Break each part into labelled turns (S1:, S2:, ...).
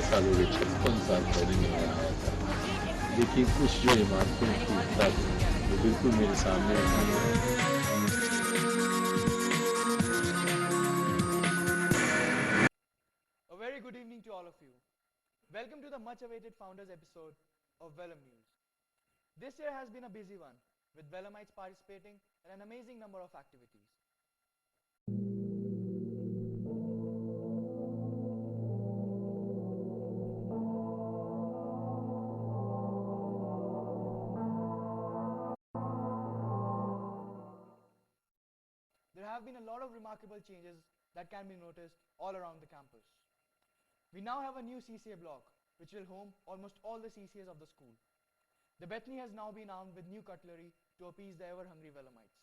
S1: साल हो गए, 56 साल पहले मैं यहाँ आया था। लेकिन कुछ जो इमारतें थी तब, वो बिल्कुल मेरे सामने अभी है।
S2: A very good evening to all of you. Welcome to the much awaited Founders episode of Vellum News. This year has been a busy one, with Vellumites participating in an amazing number of activities. There have been a lot of remarkable changes that can be noticed all around the campus. We now have a new CCA block, which will home almost all the CCAs of the school. The Bethany has now been armed with new cutlery to appease the ever-hungry Vellumites.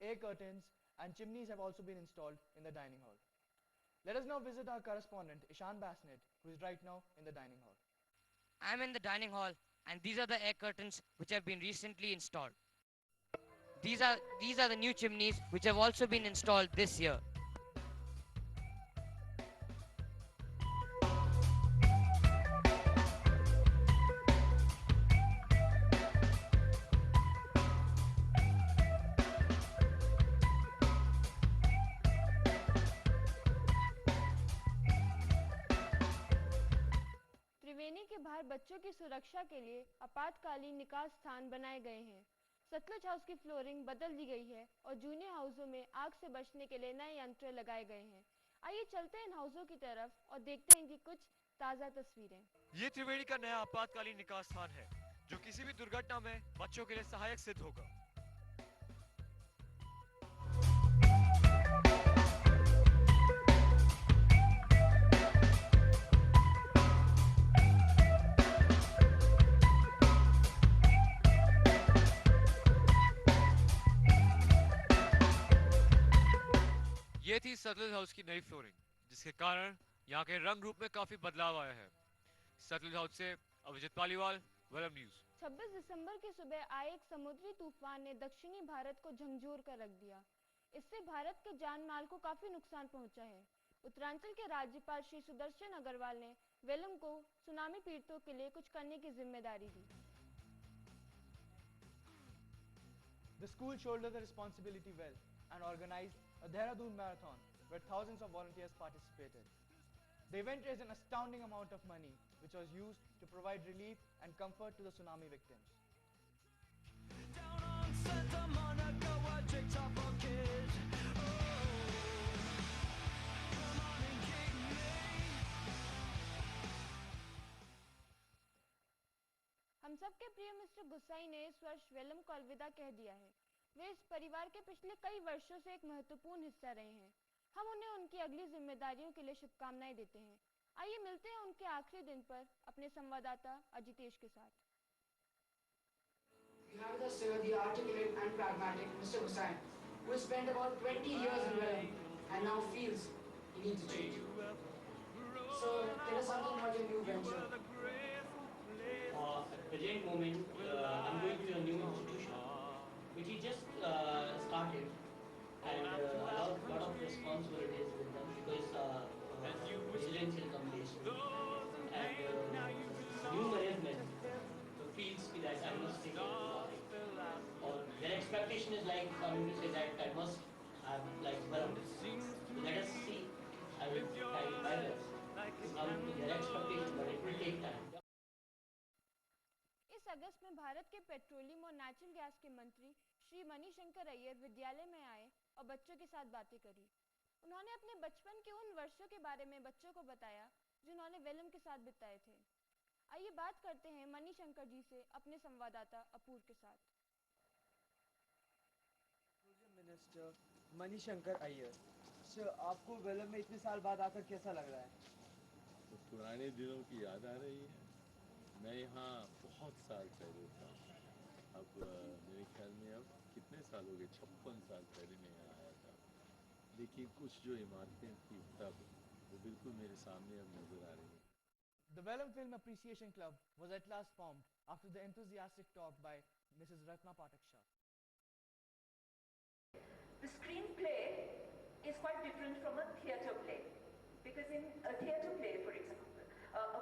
S2: Air curtains and chimneys have also been installed in the dining hall. Let us now visit our correspondent Ishan Basnet, who is right now in the dining hall.
S3: I'm in the dining hall, and these are the air curtains which have been recently installed. These are the new chimneys which have also been installed this year.
S4: त्रिवेणी के बाहर बच्चों की सुरक्षा के लिए आपातकालीन निकास स्थान बनाए गए हैं। सतलुज हाउस की फ्लोरिंग बदल दी गई है और जूनियर हाउसों में आग से बचने के लिए नए यंत्र लगाए गए हैं। आइए चलते हैं इन हाउसों की तरफ और देखते हैं इनकी कुछ ताज़ा तस्वीरें।
S5: ये त्रिवेणी का नया आपातकालीन निकास स्थान है, जो किसी भी दुर्घटना में बच्चों के लिए सहायक सिद्ध होगा। ये थी सतलुज हाउस की नई फ्लोरिंग, जिसके कारण यहाँ के रंग रूप में काफी बदलाव आया है। सतलुज हाउस से अभिजीत पालीवाल, वेलम न्यूज।
S4: 26 दिसंबर की सुबह आए एक समुद्री तूफान ने दक्षिणी भारत को झंझोर कर रख दिया। इससे भारत के जान माल को काफी नुकसान पहुंचा है। उत्तरांचल के राज्यपाल श्री सुदर्शन अग्रवाल ने वेलम को सुनामी पीड़ितों के लिए कुछ करने की जिम्मेदारी दी।
S2: The school shouldered the responsibility well and organized a Dehradun marathon where thousands of volunteers participated. The event raised an astounding amount of money, which was used to provide relief and comfort to the tsunami victims.
S4: हम सबके प्रिय mister गुसाई ने इस वर्ष Welham को अलविदा कह दिया है। वे इस परिवार के पिछले कई वर्षों से एक महत्वपूर्ण हिस्सा रहे हैं। हम उन्हें उनकी अगली जिम्मेदारियों के लिए शुभकामनाएं देते हैं। आइए मिलते हैं उनके आखिरी दिन पर अपने संवाददाता अजितेश के साथ।
S6: We have with us here the articulate and pragmatic Mr. Hussain, who has spent about 20 years in Vellum and now feels he needs a change. So, tell us something about your new venture.
S7: At the present moment, I'm going to a new institution, which he just started, and a lot of responsibilities with them because residential accommodation and new management feels that I must take care of it. Or their expectation is like for me to say that I must have like well. So let us see. I will try my best to come to their expectation, but it will take time.
S4: इस अगस्त में भारत के petroleum और natural gas के मंत्री श्री मणिशंकर अय्यर विद्यालय में आए और बच्चों के साथ बातें करी। उन्होंने अपने बचपन के उन वर्षों के बारे में बच्चों को बताया जो उन्होंने वेलम के साथ बिताए थे। आइए बात करते हैं मणिशंकर जी से अपने संवाददाता अपूर के साथ।
S2: मिनिस्टर मणिशंकर अय्यर, सर आपको वेलम में इतने साल बाद आकर कैसा लग रहा है?
S1: तो पुराने दिनों की याद आ रही है। मैं यहाँ बहुत साल पहले था। अब मेरे ख्याल में अब कितने साल हो गए, 56 साल पहले मैं यहाँ आया था। लेकिन कुछ जो इमारतें थी तब, वो बिल्कुल मेरे सामने अब नजर आ रही हैं।
S2: The Vellum Film Appreciation Club was at last formed after the enthusiastic talk by Mrs. Ratna Patak Shah.
S8: The screenplay is quite different from a theatre play, because in a theatre play, for example, a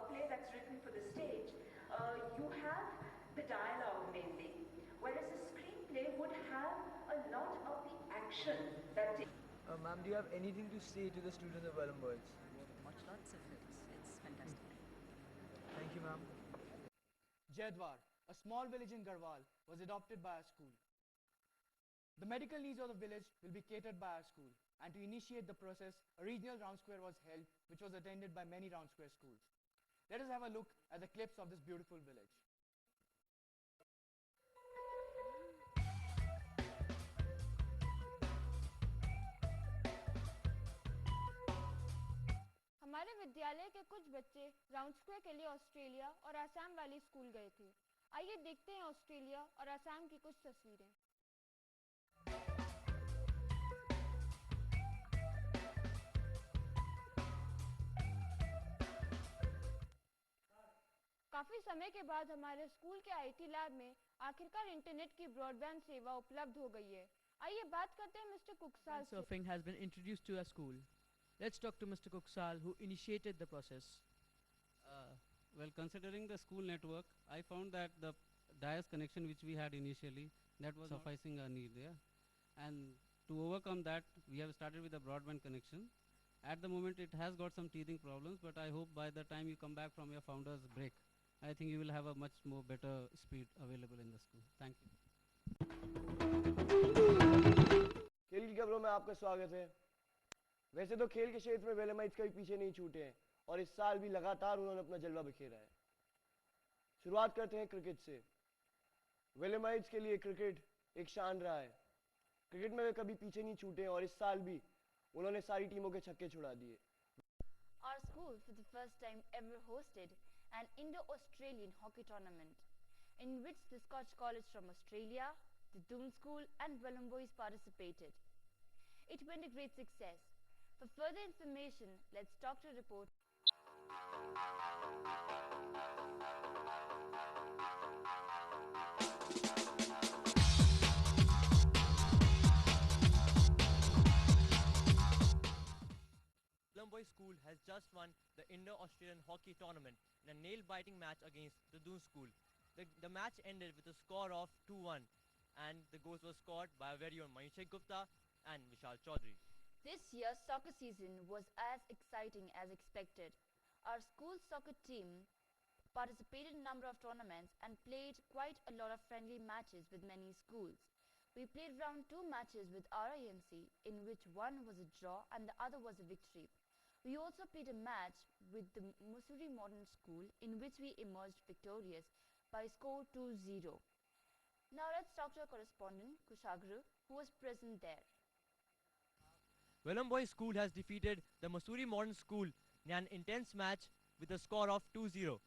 S8: the dialogue mainly, whereas a screenplay would have a lot of the action that takes.
S2: Ma'am, do you have anything to say to the students of Vellum Boys?
S9: Lots of it. It's fantastic.
S2: Thank you, ma'am. Jaidwar, a small village in Garhwal, was adopted by our school. The medical needs of the village will be catered by our school, and to initiate the process, a regional round square was held, which was attended by many round square schools. Let us have a look at the clips of this beautiful village.
S4: हमारे विद्यालय के कुछ बच्चे round square के लिए Australia और आसाम वाली school गए थे। आइए देखते हैं ऑस्ट्रेलिया और आसाम की कुछ तस्वीरें। काफी समय के बाद हमारे स्कूल के आईटी लैब में आखिरकार इंटरनेट की ब्रॉडबैंड सेवा उपलब्ध हो गई है। आइए बात करते हैं मिस्टर कुकसाल से।
S10: Surfing has been introduced to our school. Let's talk to Mr. Kuksal, who initiated the process.
S11: Well, considering the school network, I found that the DIAS connection which we had initially, that was sufficing our need there. And to overcome that, we have started with a broadband connection. At the moment, it has got some teething problems, but I hope by the time you come back from your founder's break, I think you will have a much more better speed available in the school. Thank you.
S2: खेल की खबरों में आपका स्वागत है। वैसे तो खेल के क्षेत्र में वेलमाइट्स कभी पीछे नहीं छूटे हैं और इस साल भी लगातार उन्होंने अपना जलवा बिखेरा है। शुरुआत करते हैं क्रिकेट से। वेलमाइट्स के लिए क्रिकेट एक शान रहा है। क्रिकेट में वे कभी पीछे नहीं छूटे और इस साल भी उन्होंने सारी टीमों के छक्के छुड़ा दिए।
S12: Our school for the first time ever hosted an Indo-Australian hockey tournament in which the Scotch College from Australia, the Doon School and Vellum Boys participated. It went a great success. For further information, let's talk to report.
S13: Vellum Boys School has just won the Indo-Australian hockey tournament in a nail-biting match against the Doon School. The match ended with a score of 2-1 and the goals were scored by our very own Manishek Gupta and Vishal Chaudhary.
S12: This year's soccer season was as exciting as expected. Our school soccer team participated in a number of tournaments and played quite a lot of friendly matches with many schools. We played round 2 matches with RIMC, in which one was a draw and the other was a victory. We also played a match with the Mussoorie Modern School, in which we emerged victorious by score 2-0. Now let's talk to our correspondent, Kushagru, who was present there.
S13: Vellum Boys School has defeated the Mussoorie Modern School in an intense match with a score of 2-0.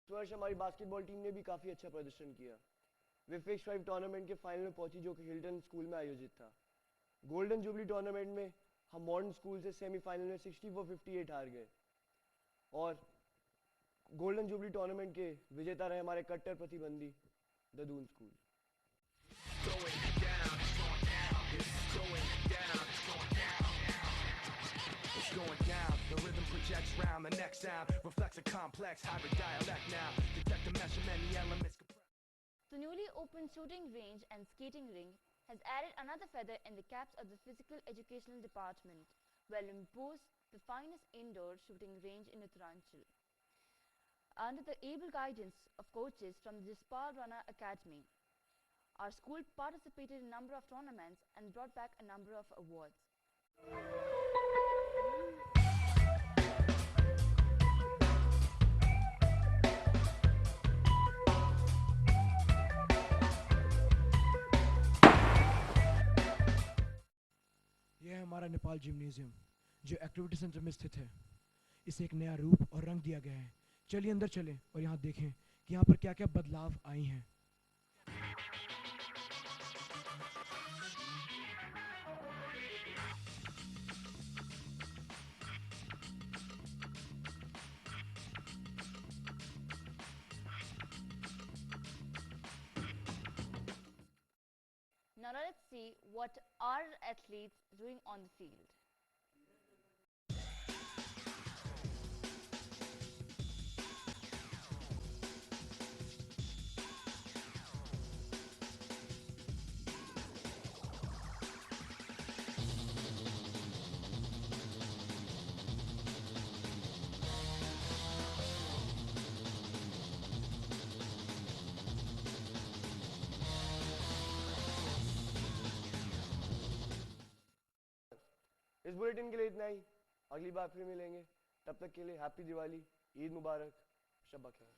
S2: इस वर्ष हमारी basketball team ने भी काफी अच्छा प्रदर्शन किया। वे fix 5 tournament के फाइनल में पहुंची जो कि हिल्टन स्कूल में आयोजित था। गोल्डन जुबली टूर्नामेंट में हम मॉडर्न स्कूल से सेमीफाइनल में 64-58 हार गए और गोल्डन जुबली टूर्नामेंट के विजेता रहे हमारे कट्टर प्रतिबंधी the Doon school.
S14: Going down, the rhythm projects round, the next sound reflects a complex hybrid dialect now. Detect the mesh of many elements.
S12: The newly opened shooting range and skating rink has added another feather in the caps of the physical educational department, Vellum boasts the finest indoor shooting range in Uttaranchal. Under the able guidance of coaches from the Jaspal Rana Academy, our school participated in a number of tournaments and brought back a number of awards.
S15: यह है हमारा Nepal gymnasium जो activity centre में स्थित है। इसे एक नया रूप और रंग दिया गया है। चलिए अंदर चलें और यहाँ देखें कि यहाँ पर क्या-क्या बदलाव आए हैं।
S12: Now let's see what our athletes doing on the field.
S16: इस बुलेटिन के लिए इतना ही। अगली बार फिर मिलेंगे। तब तक के लिए हैप्पी दिवाली, ईद मुबारक, शब बखैर।